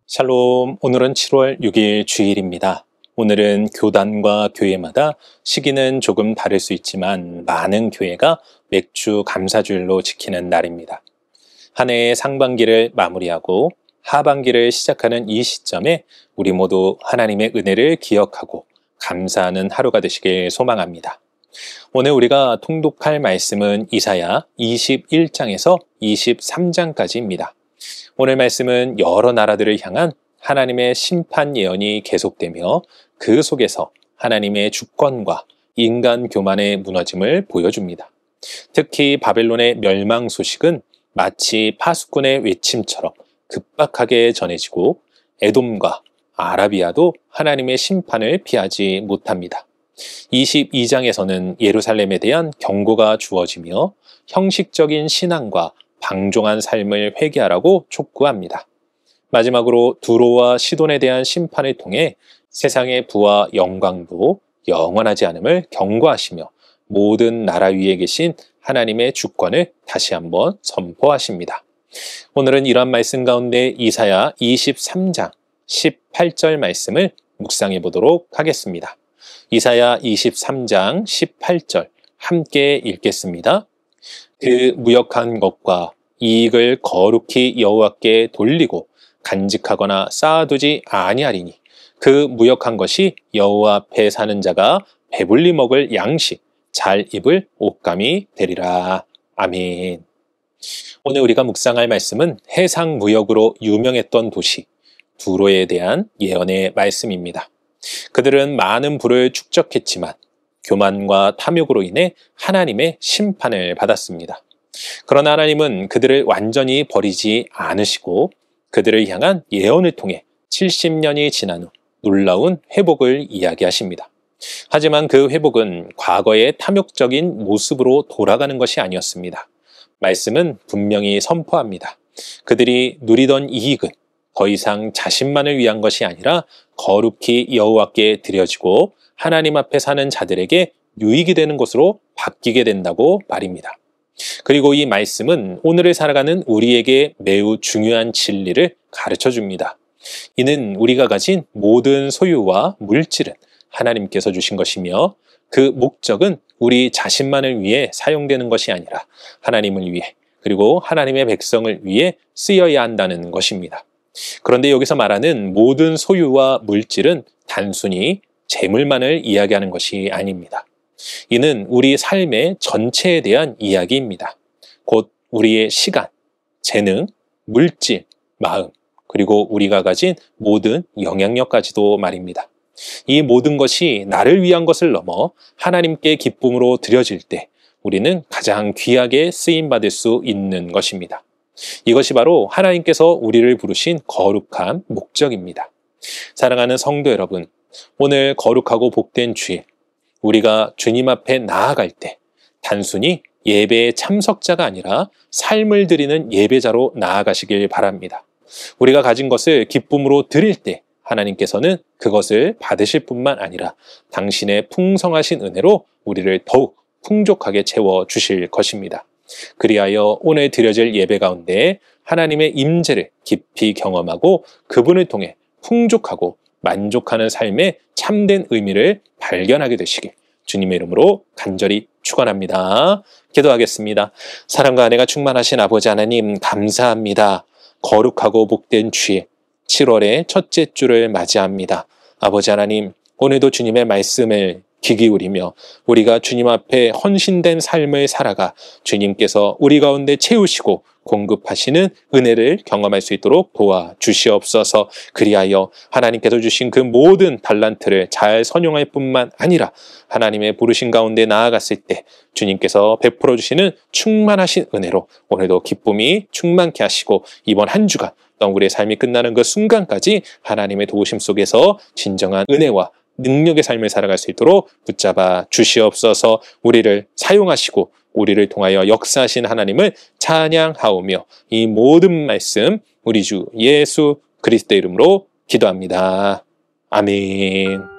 샬롬, 오늘은 7월 6일 주일입니다. 오늘은 교단과 교회마다 시기는 조금 다를 수 있지만 많은 교회가 맥주 감사주일로 지키는 날입니다. 한 해의 상반기를 마무리하고 하반기를 시작하는 이 시점에 우리 모두 하나님의 은혜를 기억하고 감사하는 하루가 되시길 소망합니다. 오늘 우리가 통독할 말씀은 이사야 21장에서 23장까지입니다. 오늘 말씀은 여러 나라들을 향한 하나님의 심판 예언이 계속되며 그 속에서 하나님의 주권과 인간 교만의 무너짐을 보여줍니다. 특히 바벨론의 멸망 소식은 마치 파수꾼의 외침처럼 급박하게 전해지고 에돔과 아라비아도 하나님의 심판을 피하지 못합니다. 22장에서는 예루살렘에 대한 경고가 주어지며 형식적인 신앙과 방종한 삶을 회개하라고 촉구합니다. 마지막으로 두로와 시돈에 대한 심판을 통해 세상의 부와 영광도 영원하지 않음을 경고하시며 모든 나라 위에 계신 하나님의 주권을 다시 한번 선포하십니다. 오늘은 이러한 말씀 가운데 이사야 23장 18절 말씀을 묵상해 보도록 하겠습니다. 이사야 23장 18절 함께 읽겠습니다. 그 무역한 것과 이익을 거룩히 여호와께 돌리고 간직하거나 쌓아두지 아니하리니 그 무역한 것이 여호와 앞에 사는 자가 배불리 먹을 양식 잘 입을 옷감이 되리라. 아멘. 오늘 우리가 묵상할 말씀은 해상 무역으로 유명했던 도시 두로에 대한 예언의 말씀입니다. 그들은 많은 부를 축적했지만 교만과 탐욕으로 인해 하나님의 심판을 받았습니다. 그러나 하나님은 그들을 완전히 버리지 않으시고 그들을 향한 예언을 통해 70년이 지난 후 놀라운 회복을 이야기하십니다. 하지만 그 회복은 과거의 탐욕적인 모습으로 돌아가는 것이 아니었습니다. 말씀은 분명히 선포합니다. 그들이 누리던 이익은 더 이상 자신만을 위한 것이 아니라 거룩히 여호와께 드려지고 하나님 앞에 사는 자들에게 유익이 되는 것으로 바뀌게 된다고 말입니다. 그리고 이 말씀은 오늘을 살아가는 우리에게 매우 중요한 진리를 가르쳐 줍니다. 이는 우리가 가진 모든 소유와 물질은 하나님께서 주신 것이며 그 목적은 우리 자신만을 위해 사용되는 것이 아니라 하나님을 위해 그리고 하나님의 백성을 위해 쓰여야 한다는 것입니다. 그런데 여기서 말하는 모든 소유와 물질은 단순히 재물만을 이야기하는 것이 아닙니다. 이는 우리 삶의 전체에 대한 이야기입니다. 곧 우리의 시간, 재능, 물질, 마음, 그리고 우리가 가진 모든 영향력까지도 말입니다. 이 모든 것이 나를 위한 것을 넘어 하나님께 기쁨으로 드려질 때 우리는 가장 귀하게 쓰임받을 수 있는 것입니다. 이것이 바로 하나님께서 우리를 부르신 거룩한 목적입니다. 사랑하는 성도 여러분, 오늘 거룩하고 복된 주일, 우리가 주님 앞에 나아갈 때 단순히 예배의 참석자가 아니라 삶을 드리는 예배자로 나아가시길 바랍니다. 우리가 가진 것을 기쁨으로 드릴 때 하나님께서는 그것을 받으실 뿐만 아니라 당신의 풍성하신 은혜로 우리를 더욱 풍족하게 채워주실 것입니다. 그리하여 오늘 드려질 예배 가운데 하나님의 임재를 깊이 경험하고 그분을 통해 풍족하고 만족하는 삶의 참된 의미를 발견하게 되시길 주님의 이름으로 간절히 축원합니다. 기도하겠습니다. 사랑과 은혜가 충만하신 아버지 하나님 감사합니다. 거룩하고 복된 주일 7월의 첫째 주를 맞이합니다. 아버지 하나님 오늘도 주님의 말씀을 귀 기울이며 우리가 주님 앞에 헌신된 삶을 살아가 주님께서 우리 가운데 채우시고 공급하시는 은혜를 경험할 수 있도록 도와주시옵소서. 그리하여 하나님께서 주신 그 모든 달란트를 잘 선용할 뿐만 아니라 하나님의 부르신 가운데 나아갔을 때 주님께서 베풀어 주시는 충만하신 은혜로 오늘도 기쁨이 충만케 하시고 이번 한 주간 또 우리의 삶이 끝나는 그 순간까지 하나님의 도우심 속에서 진정한 은혜와 능력의 삶을 살아갈 수 있도록 붙잡아 주시옵소서. 우리를 사용하시고 우리를 통하여 역사하신 하나님을 찬양하오며 이 모든 말씀 우리 주 예수 그리스도의 이름으로 기도합니다. 아멘.